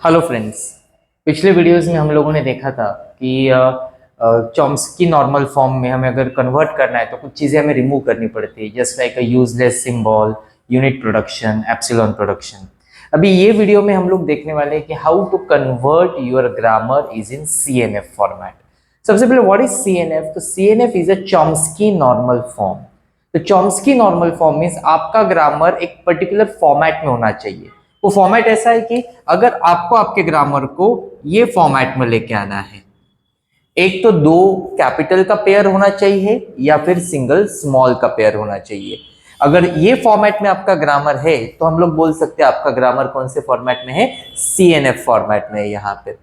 Hello friends. पिछले videos में हम लोगों ने देखा था कि चॉम्स्की नॉर्मल फॉर्म में हमें अगर कन्वर्ट करना है तो कुछ चीज़ें हमें रिमूव करनी पड़ती है, जस्ट लाइक अ useless symbol, unit production, epsilon production. अभी ये वीडियो में हम लोग देखने वाले हैं कि how to convert your grammar is in CNF format. सबसे पहले व्हाट इज CNF? तो CNF is a Chomsky normal form. तो चॉम्स्की नॉर्मल फॉर्म मीन्स आपका ग्रामर एक पर्टिकुलर फॉर्मेट में होना चाहिए। वो फॉर्मेट ऐसा है कि अगर आपको आपके ग्रामर को ये फॉर्मेट में लेके आना है, एक तो दो कैपिटल का पेयर होना चाहिए या फिर सिंगल स्मॉल का पेयर होना चाहिए। अगर ये फॉर्मेट में आपका ग्रामर है तो हम लोग बोल सकते हैं आपका ग्रामर कौन से फॉर्मेट में है, CNF फॉर्मेट में है। यहाँ पे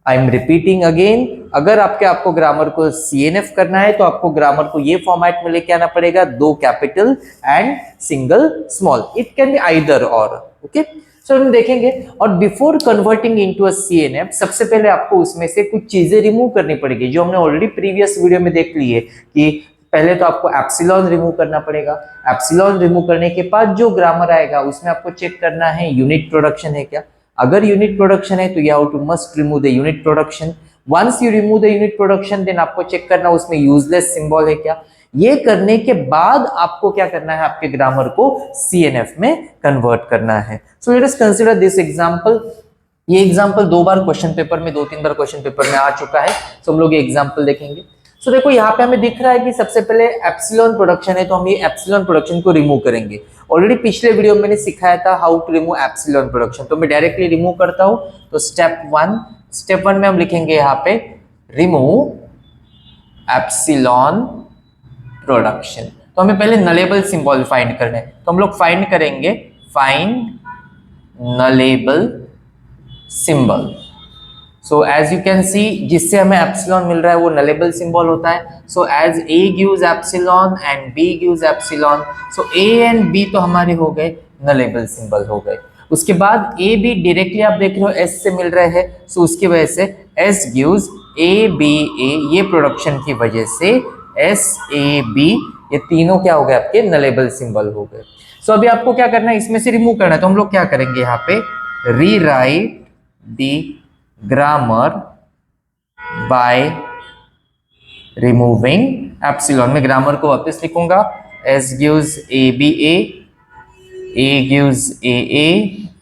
आई एम रिपीटिंग अगेन, अगर आपको ग्रामर को CNF करना है तो आपको ग्रामर को ये फॉर्मेट में लेके आना पड़ेगा, दो capital and single small. It can be either और। ओके, सो हम देखेंगे। और before converting into a CNF सबसे पहले आपको उसमें से कुछ चीजें रिमूव करनी पड़ेगी, जो हमने ऑलरेडी प्रीवियस वीडियो में देख ली है कि पहले तो आपको एप्सिलॉन रिमूव करना पड़ेगा। एप्सिलॉन रिमूव करने के बाद जो ग्रामर आएगा उसमें आपको चेक करना है यूनिट प्रोडक्शन है क्या। अगर यूनिट प्रोडक्शन है तो you have to must remove the unit production. Once you remove the unit production then आपको चेक करना उसमें यूजलेस सिंबल है क्या। ये करने के बाद आपको क्या करना है, आपके ग्रामर को CNF में कन्वर्ट करना है। So let us consider this example. ये एग्जांपल दो बार क्वेश्चन पेपर में, दो तीन बार क्वेश्चन पेपर में आ चुका है। सो हम लोग ये एग्जांपल देखेंगे। सो देखो यहाँ पे हमें दिख रहा है कि सबसे पहले एप्सिलॉन प्रोडक्शन है, तो हम ये एप्सिलॉन प्रोडक्शन को रिमूव करेंगे। ऑलरेडी पिछले वीडियो में मैंने सिखाया था how to remove epsilon production, तो मैं डायरेक्टली रिमूव करता हूं। तो स्टेप वन में हम लिखेंगे यहाँ पे रिमूव एप्सिलॉन प्रोडक्शन। तो हमें पहले नलेबल सिंबल फाइंड करना है, तो हम लोग फाइंड करेंगे find nullable symbol. So as you can see, जिससे हमें एप्सिलॉन मिल रहा है वो नलेबल सिंबल होता है। So as A gives epsilon and B gives epsilon, so A and B तो हमारे हो गए नलेबल सिंबल हो गए। उसके बाद A B डायरेक्टली आप देख रहे हो S से मिल रहे हैं, सो उसकी वजह से S gives A B A, ये प्रोडक्शन की वजह से S A B ये तीनों क्या हो गए, आपके नलेबल सिंबल हो गए। सो अभी आपको क्या करना है, इसमें से रिमूव करना है। तो हम लोग क्या करेंगे यहाँ पे, rewrite the grammar by removing epsilon. में ग्रामर को वापस लिखूंगा, S gives ABA, A gives AA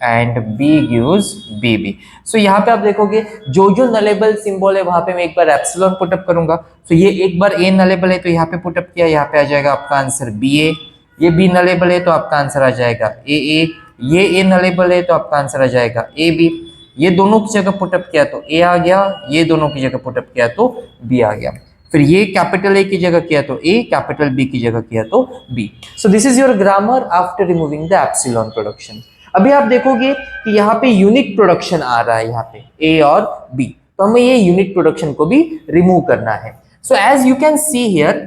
and B gives BB। सो यहाँ पे आप देखोगे जो जो नलेबल सिंबल है वहां पे मैं एक बार एप्सिलॉन पुटअप करूंगा। तो ये एक बार A नलेबल है तो यहाँ पे पुटअप किया, यहाँ पे आ जाएगा आपका आंसर BA। ये B नलेबल है तो आपका आंसर आ जाएगा AA। ये A नलेबल है तो आपका आंसर आ जाएगा AB। ये दोनों की जगह पुटअप किया तो A आ गया, ये दोनों की जगह पुटअप किया तो B आ गया। फिर ये कैपिटल A की जगह किया तो A, कैपिटल B की जगह किया तो B। So this is your grammar after removing the epsilon production. अभी आप देखोगे कि यहाँ पे यूनिट प्रोडक्शन आ रहा है, यहाँ पे A और B, तो हमें ये यूनिट प्रोडक्शन को भी रिमूव करना है। So as you can see here,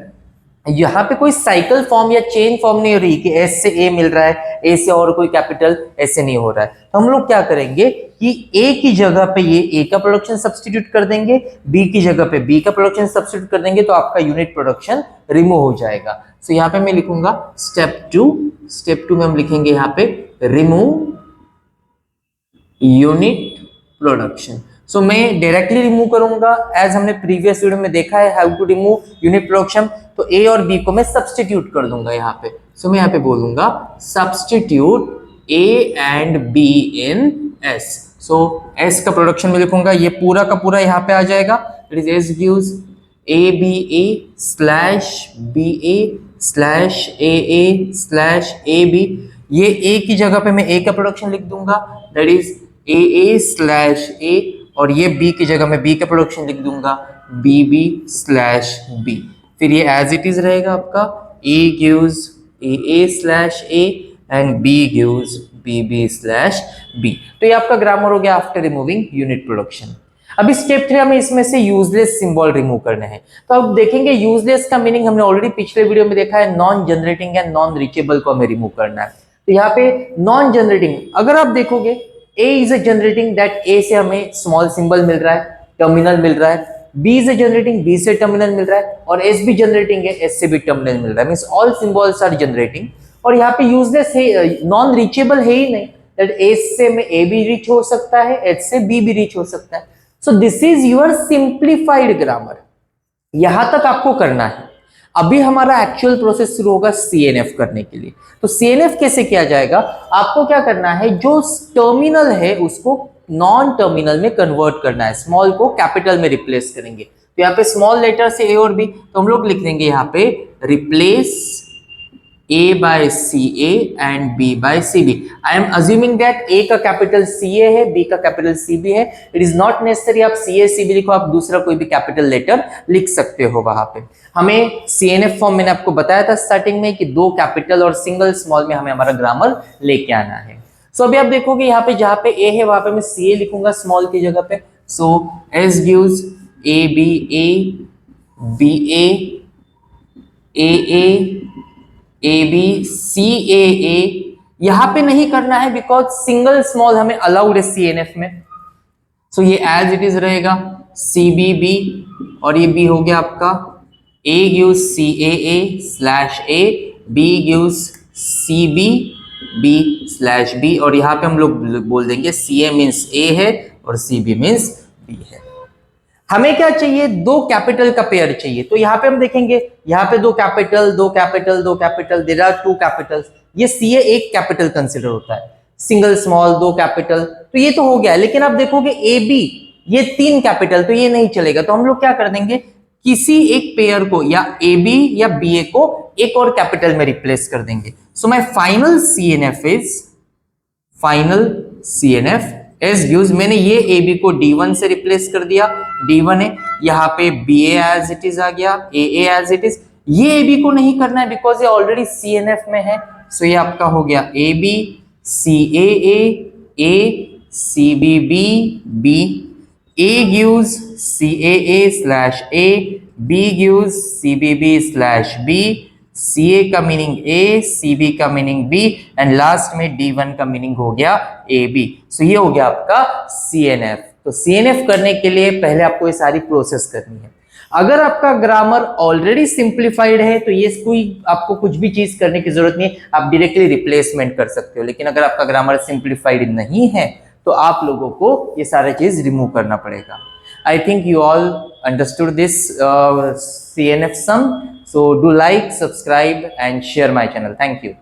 यहाँ पे कोई साइकिल फॉर्म या चेन फॉर्म नहीं हो रही कि S से A मिल रहा है, A से और कोई कैपिटल ऐसे नहीं हो रहा है। तो हम लोग क्या करेंगे कि A की जगह पे ये A का प्रोडक्शन सब्स्टिट्यूट कर देंगे, B की जगह पे B का प्रोडक्शन सब्स्टिट्यूट कर देंगे, तो आपका यूनिट प्रोडक्शन रिमूव हो जाएगा। सो यहाँ पे मैं लिखूंगा स्टेप टू में हम लिखेंगे यहाँ पे रिमूव यूनिट प्रोडक्शन। सो मैं डायरेक्टली रिमूव करूंगा, एज हमने प्रीवियस वीडियो में देखा है how to remove unit production. तो A और B को मैं सब्स्टिट्यूट कर दूंगा यहाँ पे। सो मैं यहाँ पे बोलूंगा substitute A and B in S। So S का प्रोडक्शन में लिखूंगा, ये पूरा का पूरा यहाँ पे आ जाएगा। It is S gives ABA slash BA slash AA slash AB। ये A की जगह पे मैं A का प्रोडक्शन लिख दूंगा, that is AA slash A, और ये B की जगह में B का प्रोडक्शन लिख दूंगा BB स्लैश B। फिर ये एज इट इज रहेगा आपका, A gives AA slash A and B gives BB slash B। तो ये आपका ग्रामर हो गया आफ्टर रिमूविंग यूनिट प्रोडक्शन। अभी स्टेप 3 हमें इसमें से यूजलेस सिंबल रिमूव करने हैं। तो अब देखेंगे यूजलेस का मीनिंग हमने ऑलरेडी पिछले वीडियो में देखा है, non generating and non reachable को हमें रिमूव करना है। तो यहाँ पे नॉन जनरेटिंग, अगर आप देखोगे A is a generating, that A से हमें स्मॉल सिंबल मिल रहा है, टर्मिनल मिल रहा है। B is a generating, B से टर्मिनल मिल रहा है, और S भी जनरेटिंग है, S से भी टर्मिनल मिल रहा है, means all symbols are generating. और यहाँ पे यूजलेस है, नॉन रीचेबल है ही नहीं, दैट एच से में ए भी रीच हो सकता है, एच से बी भी रीच हो सकता है. So this is your simplified grammar. यहां तक आपको करना है. अभी हमारा एक्चुअल प्रोसेस शुरू होगा सीएनएफ करने के लिए. तो सीएनएफ कैसे किया जाएगा? आपको क्या करना है, जो टर्मिनल है उसको नॉन टर्मिनल में कन्वर्ट करना है. स्मॉल को कैपिटल में रिप्लेस करेंगे. तो यहाँ पे स्मॉल लेटर से ए और बी, तो हम लोग लिख देंगे यहाँ पे replace A by CA and B by CB. I am assuming that A का कैपिटल CA है, B का कैपिटल CB है. It is not necessary आप CA CB लिखो, आप दूसरा कोई भी कैपिटल लेटर लिख सकते हो वहां पे. हमें CNF फॉर्म मैंने आपको बताया था स्टार्टिंग में कि दो कैपिटल और सिंगल स्मॉल में हमें हमारा ग्रामर लेके आना है. सो अभी आप देखोगे यहाँ पे जहां पे A है वहां पे मैं CA लिखूंगा स्मॉल की जगह पे. सो S gives ABA, BA, AA, AB, CAA. यहां पे नहीं करना है बिकॉज सिंगल स्मॉल हमें अलाउड है CNF में. सो ये एज इट इज रहेगा CBB और ये B हो गया आपका A gives CAA slash A, B gives CBB slash B और यहाँ पे हम लोग बोल देंगे CA मीन्स A है और CB मीन्स B है. हमें क्या चाहिए? दो कैपिटल का पेयर चाहिए. तो यहाँ पे हम देखेंगे यहाँ पे दो कैपिटल, दो कैपिटल, दो capital, there are two capitals. ये CA एक कैपिटल कंसिडर होता है. सिंगल स्मॉल दो कैपिटल, तो ये तो हो गया. लेकिन आप देखोगे AB ये तीन कैपिटल, तो ये नहीं चलेगा. तो हम लोग क्या कर देंगे, किसी एक पेयर को या AB या BA को एक और कैपिटल में रिप्लेस कर देंगे. So my final CNF is final CNF S gives, मैंने ये AB को D1 से रिप्लेस कर दिया, D1 है. यहाँ पे BA एज इट इज आ गया, AA एज इट इज. ये AB को नहीं करना है बिकॉज ये ऑलरेडी CNF में है. सो ये आपका हो गया AB CAA A CBB B. A gives CAA slash A, B gives CBB slash B, CA का मीनिंग A, CB का मीनिंग B एंड लास्ट में D1 का मीनिंग हो गया AB. सो ये हो गया आपका CNF. तो CNF करने के लिए पहले आपको ये सारी प्रोसेस करनी है. अगर आपका ग्रामर ऑलरेडी सिंप्लीफाइड है तो ये कोई आपको कुछ भी चीज करने की जरूरत नहीं है, आप डायरेक्टली रिप्लेसमेंट कर सकते हो. लेकिन अगर आपका ग्रामर सिंप्लीफाइड नहीं है तो आप लोगों को ये सारे चीज रिमूव करना पड़ेगा. I think you all understood this CNF sum. So do like, subscribe and share my channel. Thank you.